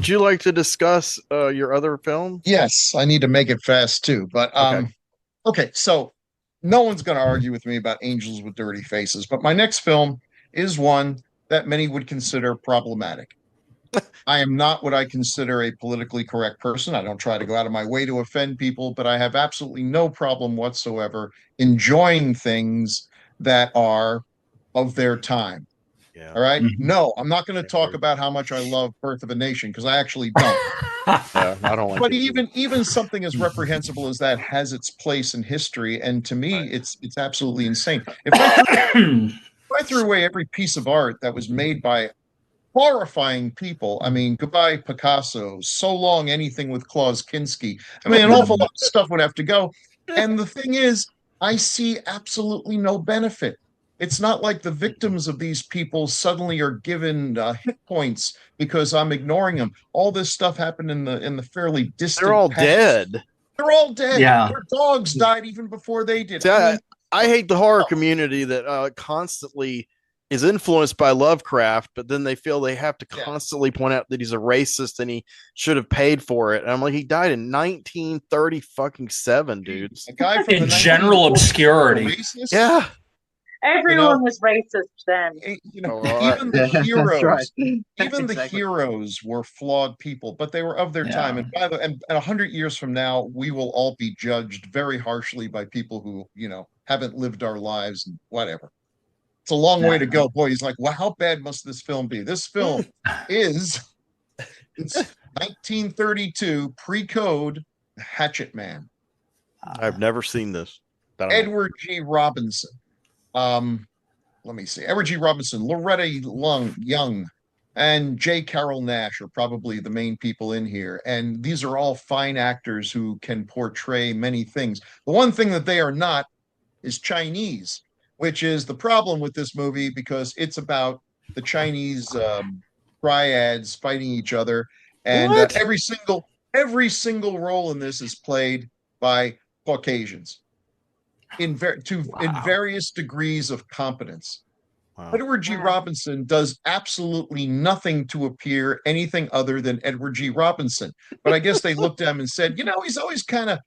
would you like to discuss your other film? Yes, I need to make it fast too. But Okay. okay, so no one's going to argue with me about Angels with Dirty Faces, but my next film is one that many would consider problematic. I am not what I consider a politically correct person. I don't try to go out of my way to offend people, but I have absolutely no problem whatsoever enjoying things that are of their time. Yeah. All right. Mhm. No, I'm not going to I talk agree. about how much I love Birth of a Nation because I actually don't. Yeah, I don't like But it either. even something as reprehensible as that has its place in history, and to me, Right. it's absolutely insane. If I threw away every piece of art that was made by horrifying people, I mean, goodbye Picasso, so long anything with Klaus Kinski. I mean, an awful lot of stuff would have to go. And the thing is, I see absolutely no benefit. It's not like the victims of these people suddenly are given hit points because I'm ignoring them. All this stuff happened in the fairly They're distant all past. dead. They're all dead. Yeah. Their dogs died even before they did. See, I mean, I hate the horror community that constantly is influenced by Lovecraft, but then they feel they have to yeah, constantly point out that he's a racist and he should have paid for it. And I'm like, he died in 1930 fucking seven, dudes. a guy from In the general 1940s, obscurity. racist. Yeah. You know, Everyone was racist then. you know, Oh, all right. even the That's right. heroes, even the Exactly. heroes were flawed people, but they were of their time. Yeah. And by the and 100 years from now, we will all be judged very harshly by people who, haven't lived our lives and whatever. It's a long way to Yeah. go. Boy, he's like, well, how bad must this film be? This film is it's 1932 pre-code Hatchet Man. I've never seen this. I don't know. Edward G. Robinson. Let me see. Edward G. Robinson, Loretta Young, and J. Carroll Nash are probably the main people in here. And these are all fine actors who can portray many things. The one thing that they are not is Chinese, which is the problem with this movie because it's about the Chinese triads fighting each other, and What? every single role in this is played by Caucasians in Wow. various degrees of competence. Wow. Edward G. Robinson does absolutely nothing to appear anything other than Edward G. Robinson. But I guess they looked at him and said, he's always kind of,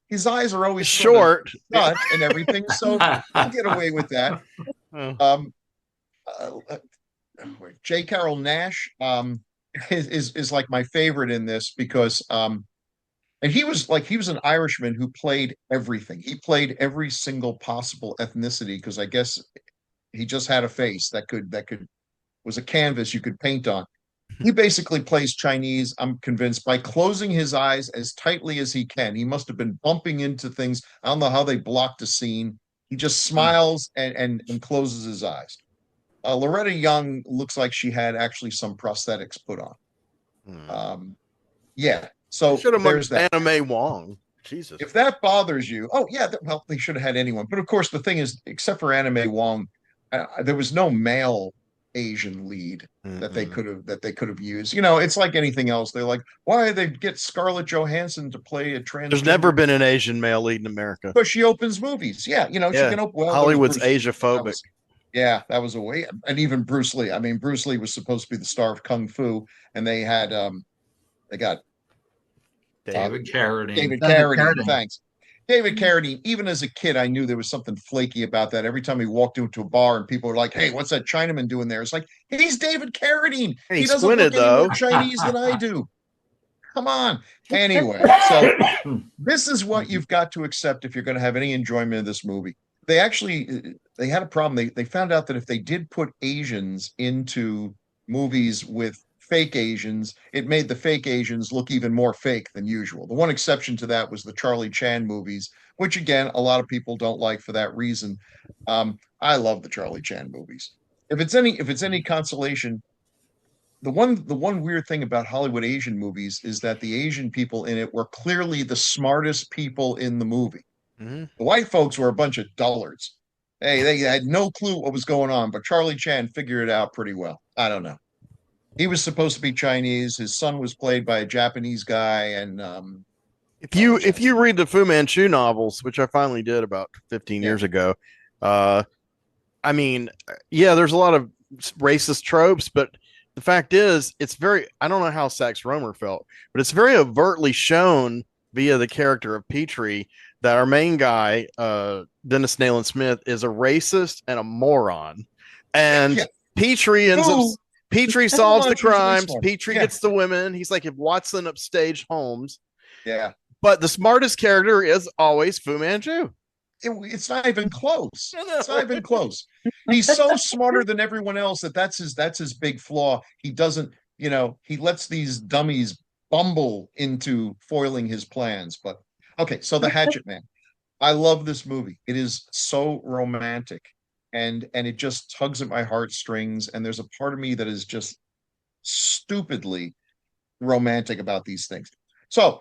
his eyes are always sort of Short. shut and everything, so I'll get away with that. Oh. Uh, J. Carroll Nash is like my favorite in this because and he was an Irishman who played everything. He played every single possible ethnicity because I guess he just had a face that could was a canvas you could paint on. He basically plays Chinese, I'm convinced, by closing his eyes as tightly as he can. He must have been bumping into things. I don't know how they blocked a scene. He just smiles and closes his eyes. Loretta Young looks like she had actually some prosthetics put on. Yeah, so Should have there's that. Anime Wong. Jesus. If that bothers you, oh yeah, well they should have had anyone. But of course, the thing is, except for Anime Wong, there was no male Asian lead that they could have used. It's like anything else. They're like, why they get Scarlett Johansson to play a transgender? There's never been an Asian male lead in America. Because she opens movies. Yeah, she can open. Well, Hollywood's Bruce Lee. Asiaphobic. That was a way. And even Bruce Lee. I mean, Bruce Lee was supposed to be the star of Kung Fu, and they got David Carradine. David David Carradine. Carradine. Thanks. David Carradine, even as a kid, I knew there was something flaky about that. Every time he walked into a bar and people were like, hey, what's that Chinaman doing there? It's like, he's David Carradine. Hey, He doesn't squinted, look any more though. Chinese than I do. Come on. Anyway, so this is what you've got to accept if you're going to have any enjoyment of this movie. They had a problem. They found out that if they did put Asians into movies with fake Asians, it made the fake Asians look even more fake than usual. The one exception to that was the Charlie Chan movies, which again, a lot of people don't like for that reason. I love the Charlie Chan movies. If it's any consolation, the one weird thing about Hollywood Asian movies is that the Asian people in it were clearly the smartest people in the movie. Mm-hmm. The white folks were a bunch of dullards. Hey, they had no clue what was going on, but Charlie Chan figured it out pretty well. I don't know. He was supposed to be Chinese. His son was played by a Japanese guy, and If you read the Fu Manchu novels, which I finally did about 15 years ago, I mean, yeah, there's a lot of racist tropes, but the fact is, it's very, I don't know how Sax Romer felt, but it's very overtly shown via the character of Petrie that our main guy, Dennis Nayland Smith, is a racist and a moron. And Yeah. Petrie ends up, Who? Petrie Never solves the mind, she's really crimes. smart. Petrie Yeah. gets the women. He's like if Watson upstaged Holmes. Yeah. But the smartest character is always Fu Manchu. It's not even close. I know. It's not even close. He's so smarter than everyone else that's his big flaw. He doesn't, he lets these dummies bumble into foiling his plans. But okay, so the Hatchet Man. I love this movie. It is so romantic and it just tugs at my heartstrings. And there's a part of me that is just stupidly romantic about these things. So,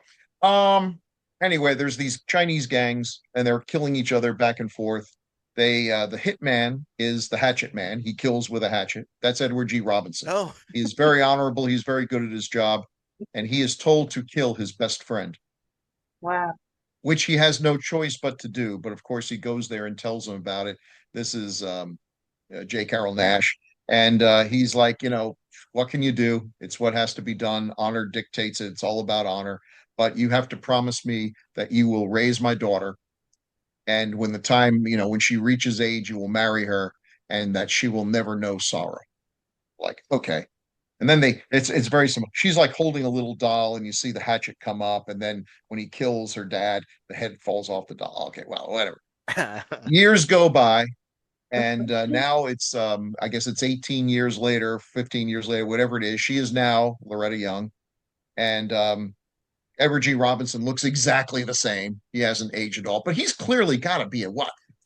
anyway, there's these Chinese gangs and they're killing each other back and forth. The hitman is the hatchet man. He kills with a hatchet. That's Edward G. Robinson. Oh, He's very honorable. He's very good at his job, and he is told to kill his best friend. Wow. Which he has no choice but to do. But of course, he goes there and tells them about it. This is J. Carroll Nash, and he's like, what can you do? It's what has to be done. Honor dictates it. It's all about honor. But you have to promise me that you will raise my daughter, and when the time, when she reaches age, you will marry her, and that she will never know sorrow. Like, okay. And then it's very simple. She's like holding a little doll, and you see the hatchet come up, and then when he kills her dad, the head falls off the doll. Okay, well, whatever. Years go by, and now it's I guess it's 18 years later, 15 years later, whatever it is. She is now Loretta Young, and Edward G. Robinson looks exactly the same. He hasn't aged at all, but he's clearly got to be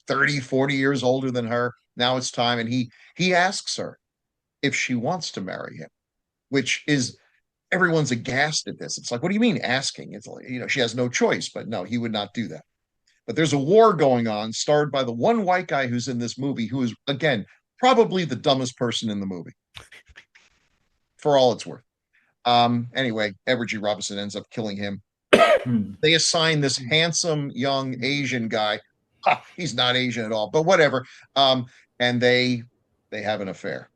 30, 40 years older than her. Now it's time, and he asks her if she wants to marry him, which is everyone's aghast at this. It's like, what do you mean asking? It's like, she has no choice, but no, he would not do that. But there's a war going on, starred by the one white guy who's in this movie, who is, again, probably the dumbest person in the movie, for all it's worth. Anyway, Edward G. Robinson ends up killing him. They assign this handsome young Asian guy. He's not Asian at all, but whatever. And they have an affair.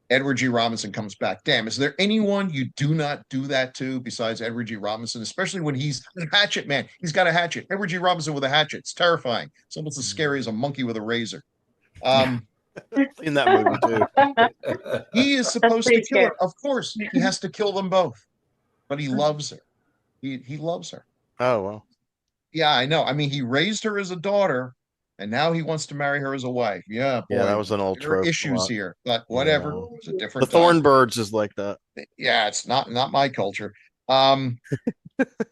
Edward G. Robinson comes back. Damn, is there anyone you do not do that to besides Edward G. Robinson, especially when he's a hatchet man? He's got a hatchet. Edward G. Robinson with a hatchet. It's terrifying. It's almost as scary as a monkey with a razor. in that movie too. He is supposed to kill her. Of course, he has to kill them both, but he loves her. He loves her. Oh well. Yeah, I know. I mean, he raised her as a daughter, and now he wants to marry her as a wife. Yeah, boy, Yeah, that was an old there are trope. issues here, but whatever. Yeah. It's a different The time. Thornbirds is like that. Yeah, it's not my culture.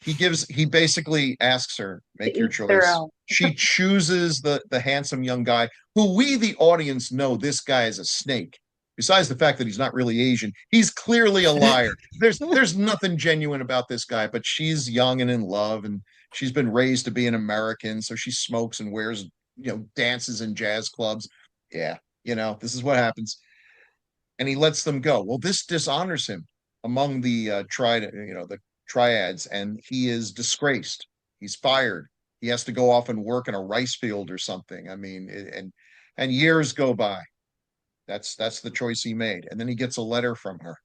He basically asks her, make your choice. She chooses the handsome young guy who we, the audience, know this guy is a snake. Besides the fact that he's not really Asian, he's clearly a liar. There's nothing genuine about this guy, but she's young and in love, and she's been raised to be an American, so she smokes and wears, dances in jazz clubs. Yeah, this is what happens. And he lets them go. Well, this dishonors him among the triads, and he is disgraced. He's fired. He has to go off and work in a rice field or something. I mean, and years go by. That's the choice he made. And then he gets a letter from her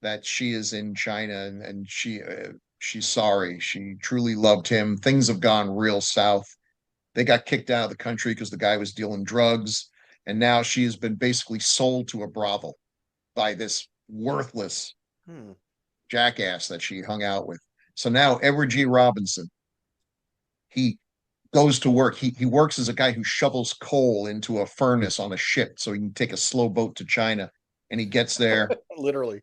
that she is in China, and she's sorry. She truly loved him. Things have gone real south. They got kicked out of the country because the guy was dealing drugs, and now she has been basically sold to a brothel by this worthless jackass that she hung out with. So now Edward G. Robinson, he goes to work. He works as a guy who shovels coal into a furnace on a ship so he can take a slow boat to China. And he gets there. Literally.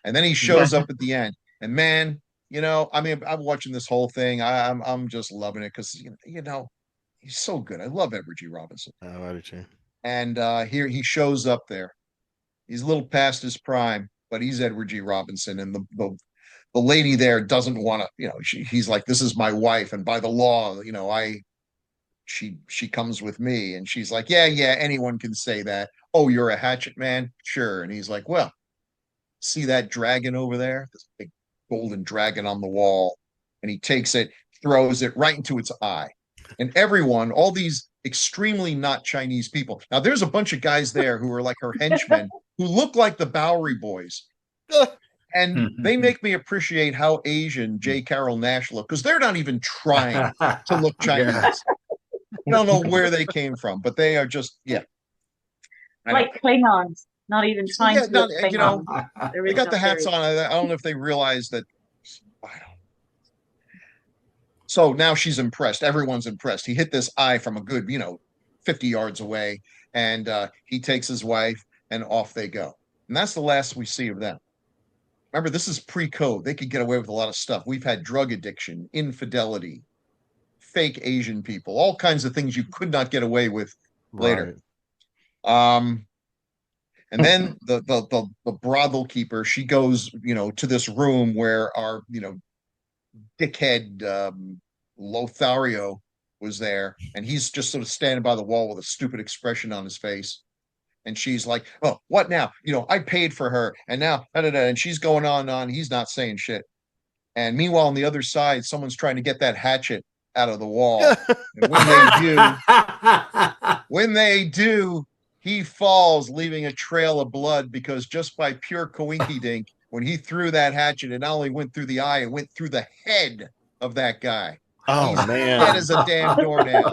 And then he shows up at the end. And man, I mean, I'm watching this whole thing. I'm just loving it because he's so good. I love Edward G. Robinson. Oh, I do too. And here he shows up there. He's a little past his prime, but he's Edward G. Robinson, and the lady there doesn't want to, he's like, this is my wife, and by the law, she comes with me, and she's like, yeah, anyone can say that. Oh, you're a hatchet man? Sure. And he's like, well, see that dragon over there? This big golden dragon on the wall. And he takes it, throws it right into its eye. And everyone, all these extremely not Chinese people. Now, there's a bunch of guys there who are like her henchmen who look like the Bowery Boys. And they make me appreciate how Asian J. Carroll Nash look, because they're not even trying to look Chinese. I don't know where they came from, but they are just, like Klingons, not even trying to look you know, Klingons. they got the hats on. I don't know if they realize that. I don't. So now she's impressed. Everyone's impressed. He hit this eye from a good, 50 yards away, and he takes his wife, and off they go. And that's the last we see of them. Remember, this is pre-code. They could get away with a lot of stuff. We've had drug addiction, infidelity, fake Asian people, all kinds of things you could not get away with later. Right. And then the brothel keeper, she goes, to this room where our, dickhead Lothario was there, and he's just sort of standing by the wall with a stupid expression on his face. And she's like, "Oh, what now? I paid for her, and now, and she's going on and on. He's not saying shit. And meanwhile, on the other side, someone's trying to get that hatchet out of the wall. And when they do, he falls, leaving a trail of blood, because just by pure coinky dink, when he threw that hatchet, it not only went through the eye, it went through the head of that guy. Oh, He's man. dead as a damn doornail.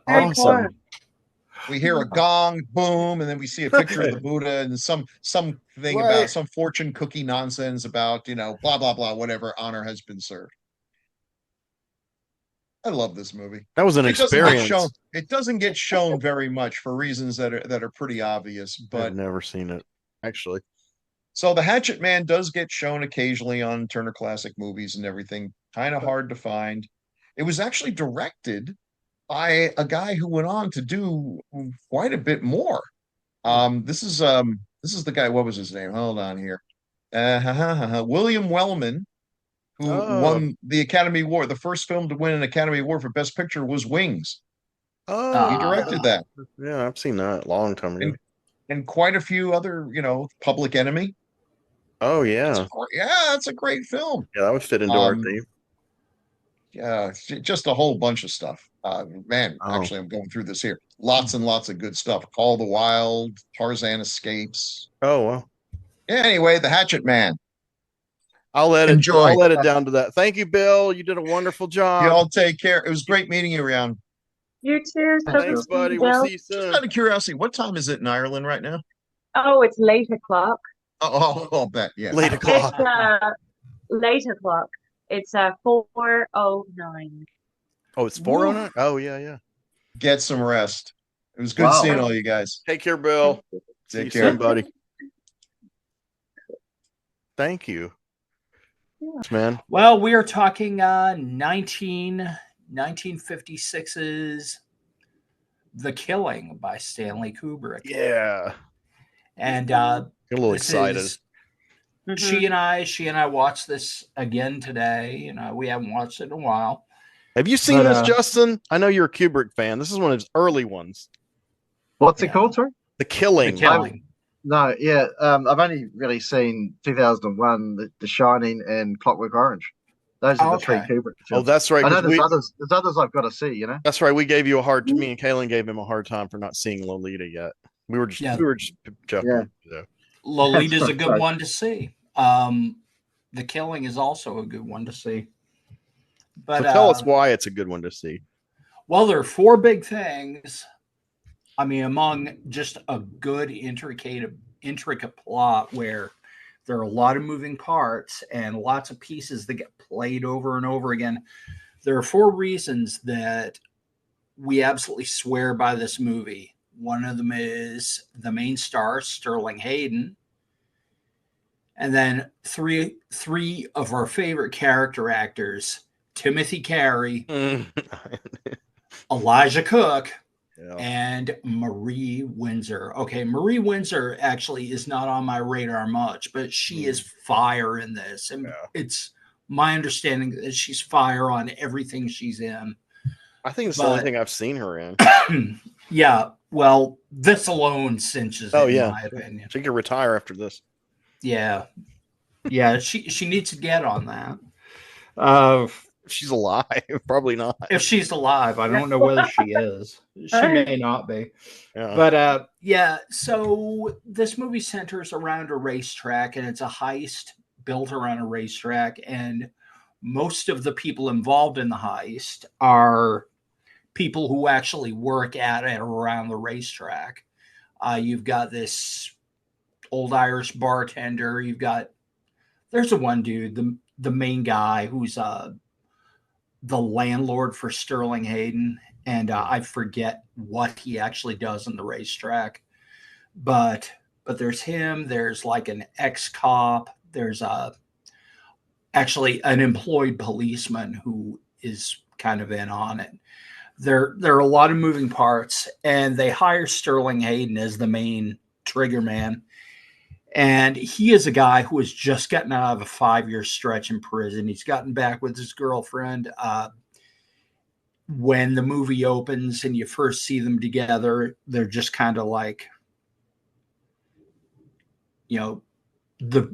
Awesome. We hear a gong, boom, and then we see a picture of the Buddha and something about some fortune cookie nonsense about, blah, blah, blah, whatever, honor has been served. I love this movie. That was an experience. It doesn't get shown very much for reasons that are pretty obvious, but I've never seen it, actually. So the Hatchet Man does get shown occasionally on Turner Classic Movies and everything. Kind of hard to find. It was actually directed by a guy who went on to do quite a bit more. This is the guy. What was his name? Hold on here. William Wellman, who won the Academy Award. The first film to win an Academy Award for Best Picture was Wings. Oh, he directed that. Yeah, I've seen that a long time ago. And quite a few other, Public Enemy. Oh, yeah. That's a great film. Yeah, that would fit into our theme. Yeah, just a whole bunch of stuff. Actually, I'm going through this here. Lots and lots of good stuff. Call the Wild, Tarzan Escapes. Oh, well. Yeah, anyway, The Hatchet Man. I'll edit down to that. Thank you, Bill. You did a wonderful job. You all take care. It was great meeting you, Ryan. You too. Thanks, buddy. We'll see you soon. Just out of curiosity, what time is it in Ireland right now? Oh, it's late o'clock. I'll bet. Yeah, late o'clock. It's late o'clock. It's 4:09. Oh, it's 4:09. Oh, yeah. Get some rest. It was good seeing all you guys. Take care, Bill. Take care, buddy. Thank you. Yeah. Man. Well, we are talking 1956's The Killing by Stanley Kubrick. Yeah. And get a little excited. She and I watched this again today. We haven't watched it in a while. Have you seen this, Justin? I know you're a Kubrick fan. This is one of his early ones. What's it called, sorry? The Killing. The Killing. No, yeah. I've only really seen 2001, The Shining, and Clockwork Orange. Those are the three Kubrick films. Oh, that's right. I know there's others I've got to see, That's right. We gave you me and Kaylin gave him a hard time for not seeing Lolita yet. We were just joking. Yeah. Lolita's a good one to see. The Killing is also a good one to see. But so tell us why it's a good one to see. Well, there are four big things. I mean, among just a good intricate plot where there are a lot of moving parts and lots of pieces that get played over and over again. There are four reasons that we absolutely swear by this movie. One of them is the main star, Sterling Hayden. And then three of our favorite character actors, Timothy Carey, Elijah Cook, and Marie Windsor. Okay, Marie Windsor actually is not on my radar much, but she is fire in this. And it's my understanding that she's fire on everything she's in. I think it's the only thing I've seen her in. Yeah, well, this alone cinches it, in my opinion. She could retire after this. Yeah. Yeah, she needs to get on that. If she's alive, probably not. If she's alive, I don't know whether she is. She may not be. Yeah. But yeah, so this movie centers around a racetrack, and it's a heist built around a racetrack, and most of the people involved in the heist are people who actually work at it around the racetrack. You've got this old Irish bartender. There's a one dude, the main guy who's the landlord for Sterling Hayden, and I forget what he actually does on the racetrack. But there's him. There's like an ex-cop. There's actually an employed policeman who is kind of in on it. There are a lot of moving parts, and they hire Sterling Hayden as the main trigger man. And he is a guy who has just gotten out of a 5-year stretch in prison. He's gotten back with his girlfriend. When the movie opens and you first see them together, they're just kind of like, the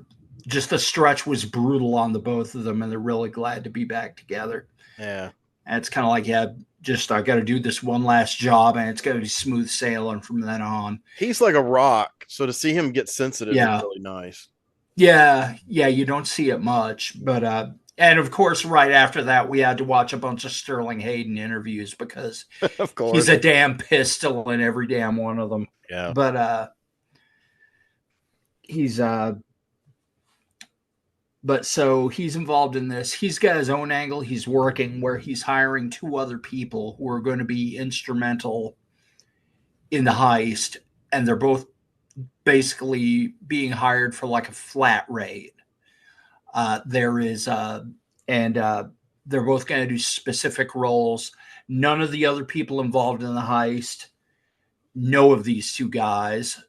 stretch was brutal on the both of them, and they're really glad to be back together. Yeah. And it's kind of like, I got to do this one last job, and it's going to be smooth sailing from then on. He's like a rock, so to see him get sensitive is really nice. Yeah, you don't see it much, but and of course, right after that, we had to watch a bunch of Sterling Hayden interviews because of course he's a damn pistol in every damn one of them. Yeah, but so he's involved in this. He's got his own angle he's working where he's hiring 2 other people who are going to be instrumental in the heist, and they're both basically being hired for like a flat rate. They're both going to do specific roles. None of the other people involved in the heist know of these 2 guys.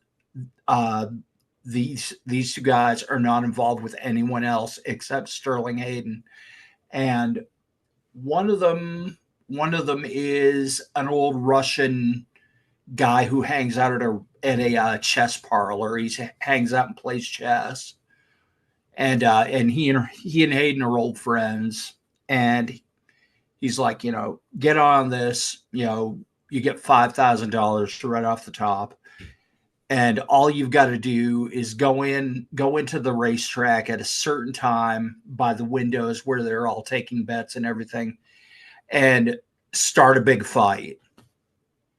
These 2 guys are not involved with anyone else except Sterling Hayden, and one of them is an old Russian guy who hangs out at a chess parlor. He hangs out and plays chess, and he and Hayden are old friends, and he's like, get on this, you get $5,000 right off the top. And all you've got to do is go into the racetrack at a certain time by the windows where they're all taking bets and everything, and start a big fight.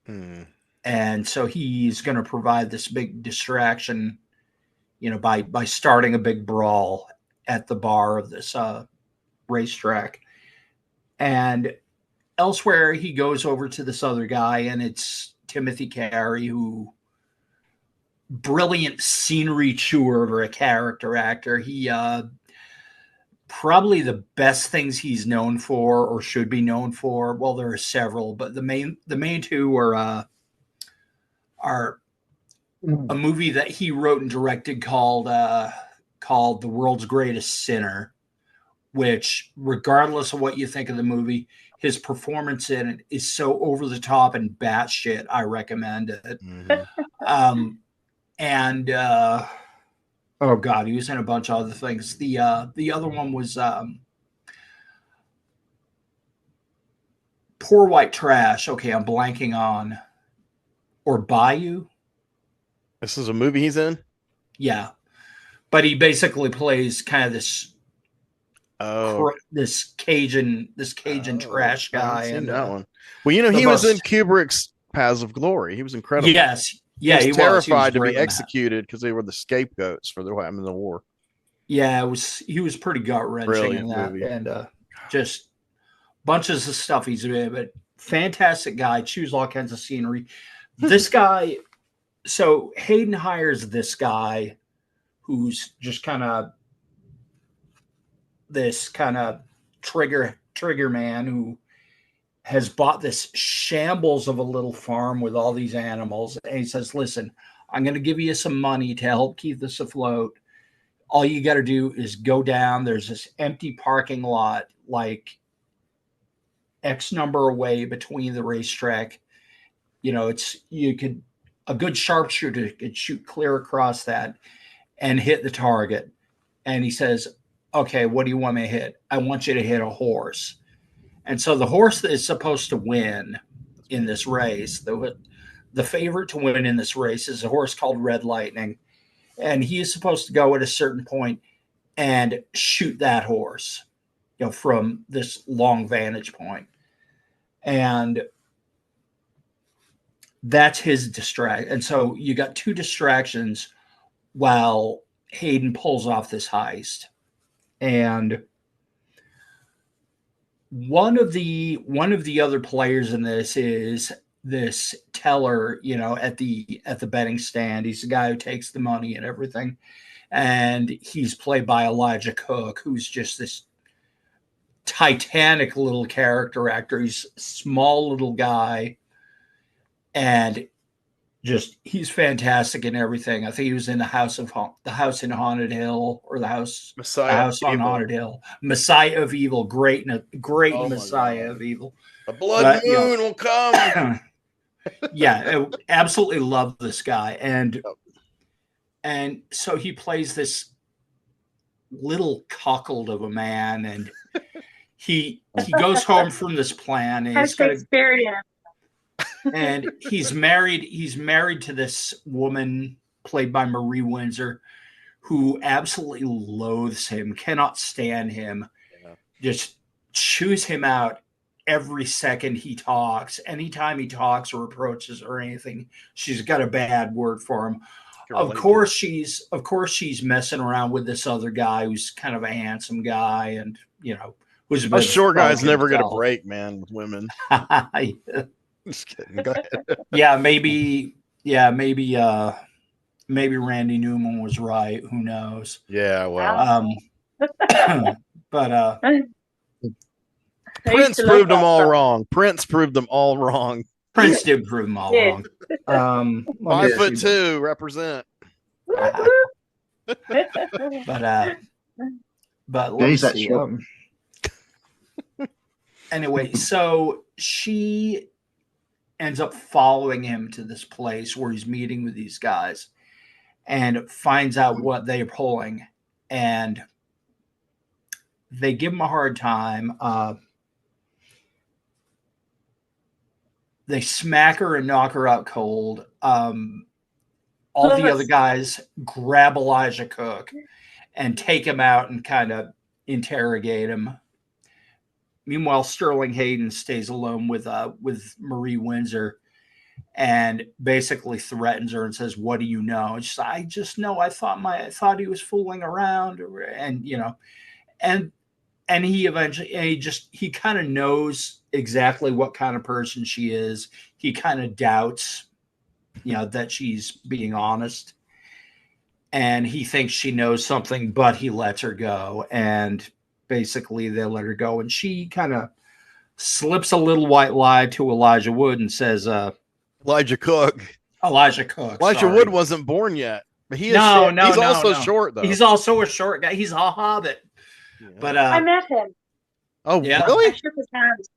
And so he's going to provide this big distraction, by starting a big brawl at the bar of this racetrack. And elsewhere, he goes over to this other guy, and it's Timothy Carey, who... brilliant scenery chewer of a character actor. He probably the best things he's known for, or should be known for. Well, there are several, but the main 2 are a movie that he wrote and directed called The World's Greatest Sinner, which, regardless of what you think of the movie, his performance in it is so over the top and batshit. I recommend it. And oh god, he was in a bunch of other things. The other one was Poor White Trash. Okay, I'm blanking on. Or Bayou. This is a movie he's in? Yeah. But he basically plays kind of this Cajun trash guy. And that one. Well, he was in Kubrick's Paths of Glory. He was incredible. Yes. Yeah, he was terrified to be executed because they were the scapegoats for what happened in the war. Yeah, he was pretty gut-wrenching in that. Movie. And just bunches of stuff he's in, but fantastic guy, choose all kinds of scenery. This guy, so Hayden hires this guy who's just kind of trigger man who has bought this shambles of a little farm with all these animals. And he says, listen, I'm going to give you some money to help keep this afloat. All you got to do is go down. There's this empty parking lot, like X number away between the racetrack. A good sharpshooter could shoot clear across that and hit the target. And he says, okay, what do you want me to hit? I want you to hit a horse. And so the horse that is supposed to win in this race, the favorite to win in this race is a horse called Red Lightning. And he is supposed to go at a certain point and shoot that horse, from this long vantage point. And that's his distract. And so you got two distractions while Hayden pulls off this heist. And one of the other players in this is this teller, at the betting stand. He's the guy who takes the money and everything. And he's played by Elijah Cook, who's just this titanic little character actor. He's a small little guy, and he's fantastic in everything. I think he was in the House in Haunted Hill, or the house on Haunted Hill. Messiah of Evil, great Messiah of Evil. A blood moon will come. Yeah, I absolutely love this guy, and so he plays this little cuckold of a man, and he goes home from this plan, and he's got experience. And he's married to this woman played by Marie Windsor, who absolutely loathes him, cannot stand him, just chews him out every second he talks. Anytime he talks or approaches or anything, she's got a bad word for him. Of course she's messing around with this other guy who's kind of a handsome guy, and who's a short guy's never gonna break, man, with women. Just kidding. Go ahead. Maybe Randy Newman was right. Who knows? Yeah, well. But Prince proved them all wrong. Prince proved them all wrong. Prince did prove them all wrong. 5'2" represent. But let's see. Anyway, so she ends up following him to this place where he's meeting with these guys, and finds out what they're pulling, and they give him a hard time. They smack her and knock her out cold. All the other guys grab Elijah Cook and take him out and kind of interrogate him. Meanwhile, Sterling Hayden stays alone with Marie Windsor, and basically threatens her and says, "What do you know?" And she's like, "I just know. I thought he was fooling around," and he eventually he kind of knows exactly what kind of person she is. He kind of doubts, that she's being honest, and he thinks she knows something, but he lets her go, and basically they let her go, and she kind of slips a little white lie to Elijah Wood and says, Elijah Cook. Elijah Wood wasn't born yet, but he is short. He's also short, though. He's also a short guy. He's a hobbit. Yeah. But I met him. Oh, yeah. Really? I shook his hand.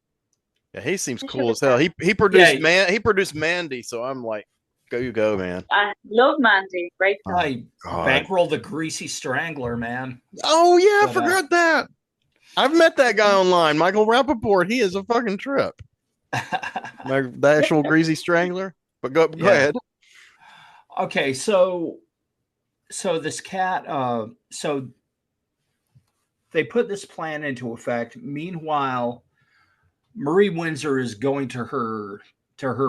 Yeah, he seems cool as hell. He produced he produced Mandy, so I'm like, go, man. I love Mandy. Great. I bankrolled the Greasy Strangler, man. Oh yeah, I forgot that. I've met that guy online, Michael Rappaport. He is a fucking trip. The actual Greasy Strangler. But go ahead. Okay, so this cat, so they put this plan into effect. Meanwhile, Marie Windsor is going to her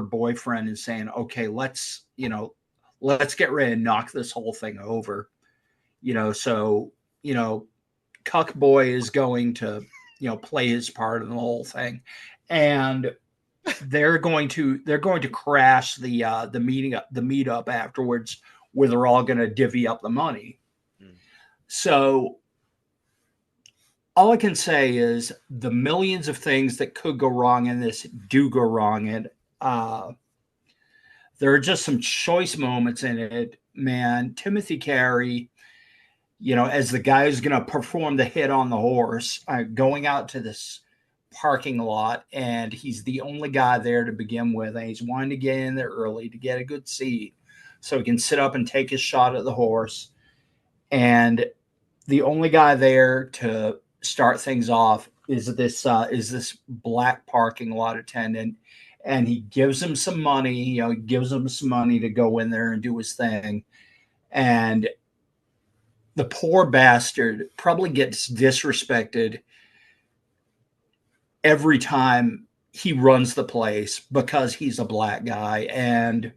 boyfriend and saying, "Okay, let's get ready and knock this whole thing over." Cuck Boy is going to, play his part in the whole thing, and they're going to crash the meetup afterwards, where they're all going to divvy up the money. So all I can say is the millions of things that could go wrong in this do go wrong, and there are just some choice moments in it, man. Timothy Carey, as the guy who's going to perform the hit on the horse, going out to this parking lot, and he's the only guy there to begin with, and he's wanting to get in there early to get a good seat so he can sit up and take his shot at the horse. And the only guy there to start things off is this black parking lot attendant, and he gives him some money. He gives him some money to go in there and do his thing, and the poor bastard probably gets disrespected every time he runs the place because he's a black guy, and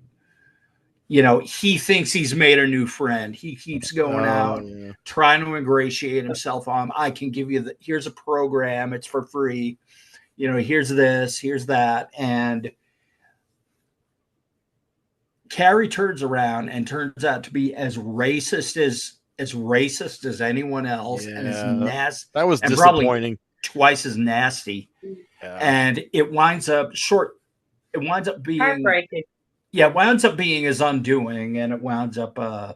he thinks he's made a new friend. He keeps going out, trying to ingratiate himself on, I can give you here's a program, it's for free. Here's this, here's that. And Carrie turns around and turns out to be as racist as anyone else, and as nasty. That was disappointing. Twice as nasty. Yeah. And it winds up being heartbreaking. Yeah, it winds up being his undoing, and it winds up I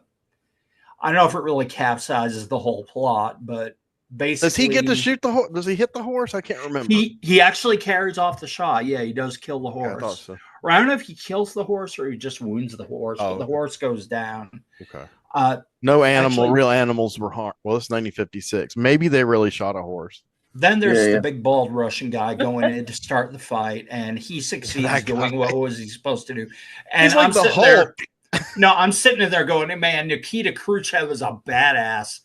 don't know if it really capsizes the whole plot, but basically, does he get to shoot the horse? Does he hit the horse? I can't remember. He actually carries off the shot. Yeah, he does kill the horse. Yeah, I thought so. Or I don't know if he kills the horse or he just wounds the horse, but the horse goes down. Okay. No real animals were harmed. Well, it's 1956. Maybe they really shot a horse. Then there's the big bald Russian guy going in to start the fight, and he succeeds doing what was he supposed to do. And he's like I'm the sitting Hulk. there. No, I'm sitting there going, hey, man, Nikita Khrushchev is a badass.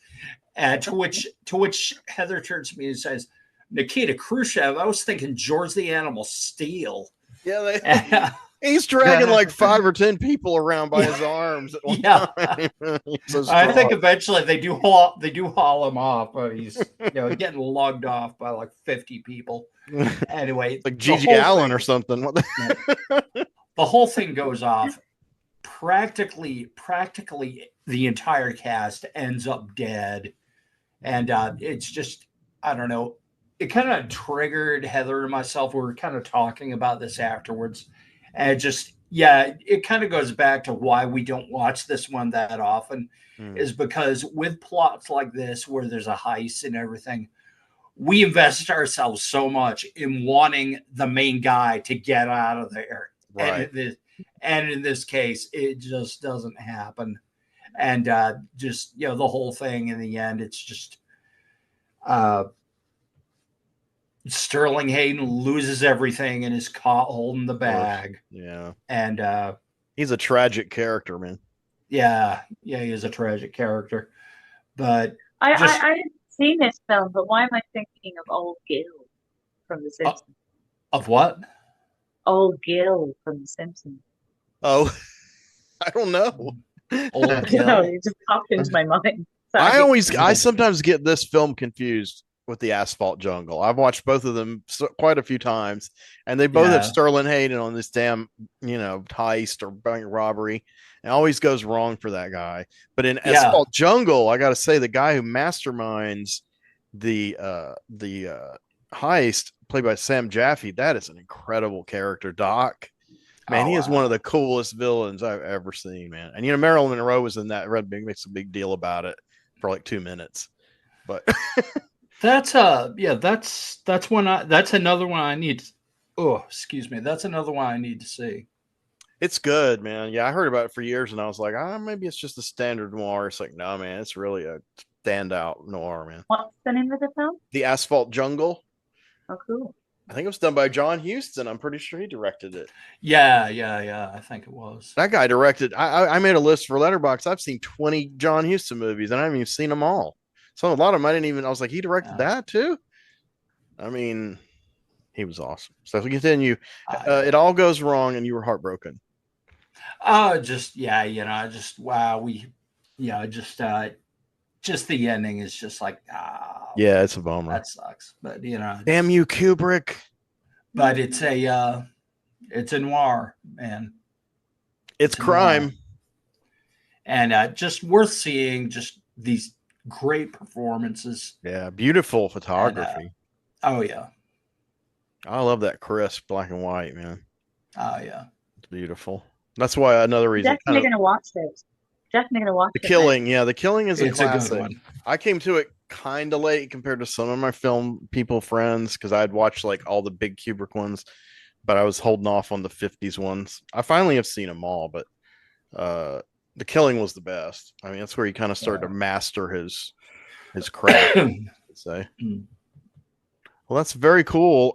To which Heather turns to me and says, Nikita Khrushchev, I was thinking George the Animal Steel. Yeah, he's dragging like 5 or 10 people around by his arms. At one time. So I think eventually they do haul him off, but he's getting lugged off by like 50 people. Anyway, like Gigi Allen or something. The whole thing goes off. Practically the entire cast ends up dead, and it's just, I don't know. It kind of triggered Heather and myself. We were kind of talking about this afterwards. And it kind of goes back to why we don't watch this one that often, is because with plots like this, where there's a heist and everything, we invest ourselves so much in wanting the main guy to get out of there. Right. And in this case, it just doesn't happen. And the whole thing in the end, it's just Sterling Hayden loses everything and is caught holding the bag. Yeah. And he's a tragic character, man. Yeah, he is a tragic character. But I haven't seen this film, but why am I thinking of Old Gil from The Simpsons? Of what? Old Gil from The Simpsons. Oh, I don't know. Old Gil. No, it just popped into my mind. Sorry. I sometimes get this film confused with The Asphalt Jungle. I've watched both of them quite a few times, and they both have Sterling Hayden on this damn, heist or bank robbery. It always goes wrong for that guy. But in Asphalt Jungle, I got to say, the guy who masterminds the heist, played by Sam Jaffe, that is an incredible character. Doc, man, he is one of the coolest villains I've ever seen, man. And Marilyn Monroe was in that. Red Big makes a big deal about it for like 2 minutes, but. That's another one I need. Excuse me. That's another one I need to see. It's good, man. Yeah, I heard about it for years, and I was like, maybe it's just a standard noir. It's like, no, man, it's really a standout noir, man. What's the name of the film? The Asphalt Jungle. Oh, cool. I think it was done by John Huston. I'm pretty sure he directed it. Yeah. I think it was. That guy directed. I made a list for Letterboxd. I've seen 20 John Huston movies, and I haven't even seen them all. So a lot of them I didn't even. I was like, he directed that too. I mean, he was awesome. So if we continue, it all goes wrong, and you were heartbroken. Just the ending is just like, yeah, it's a bummer. That sucks. But damn you, Kubrick. But it's a noir, man. It's crime, noir. And just worth seeing. Just these great performances. Yeah, beautiful photography. I love that crisp black and white, man. It's beautiful. That's why another reason. Definitely gonna watch this. Definitely gonna watch The Killing. Yeah, The Killing is a classic. A good one. I came to it kind of late compared to some of my film friends, because I'd watched like all the big Kubrick ones, but I was holding off on the 50s ones. I finally have seen them all, but The Killing was the best. I mean, that's where he kind of started to master his craft, I'd say. Well, that's very cool.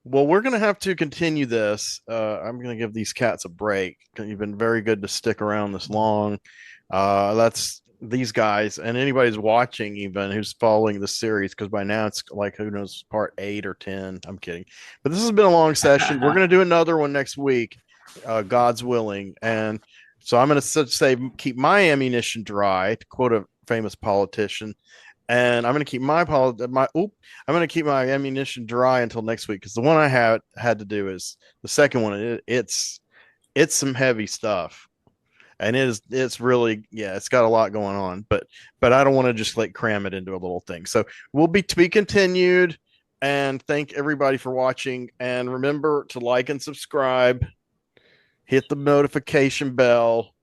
Well, we're gonna have to continue this. I'm gonna give these cats a break. You've been very good to stick around this long. That's these guys and anybody's watching, even who's following the series, because by now it's like who knows, part 8 or 10. I'm kidding, but this has been a long session. We're gonna do another one next week, God's willing, and so I'm gonna say keep my ammunition dry, to quote a famous politician. And I'm going to keep I'm going to keep my ammunition dry until next week, because the one I had to do is the second one. It's some heavy stuff, and it's really, yeah, it's got a lot going on. But I don't want to just like cram it into a little thing. So we'll be to be continued. And thank everybody for watching. And remember to like and subscribe. Hit the notification bell.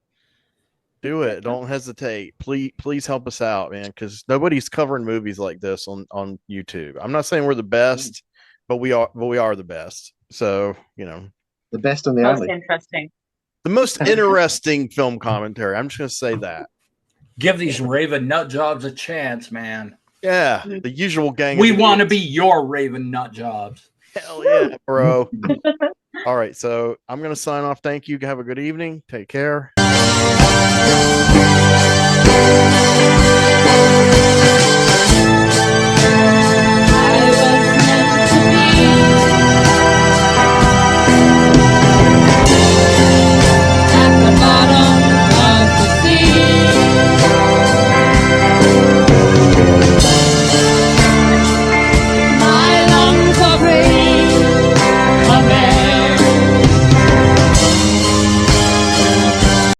Do it. Don't hesitate. Please help us out, man, because nobody's covering movies like this on YouTube. I'm not saying we're the best, but we are the best. So, the best and the Most only. interesting. the most interesting film commentary. I'm just going to say that. Give these Raven nut jobs a chance, man. Yeah, the usual gang. We want to be your Raven nut jobs. Hell yeah, bro. All right, so I'm going to sign off. Thank you. Have a good evening. Take care.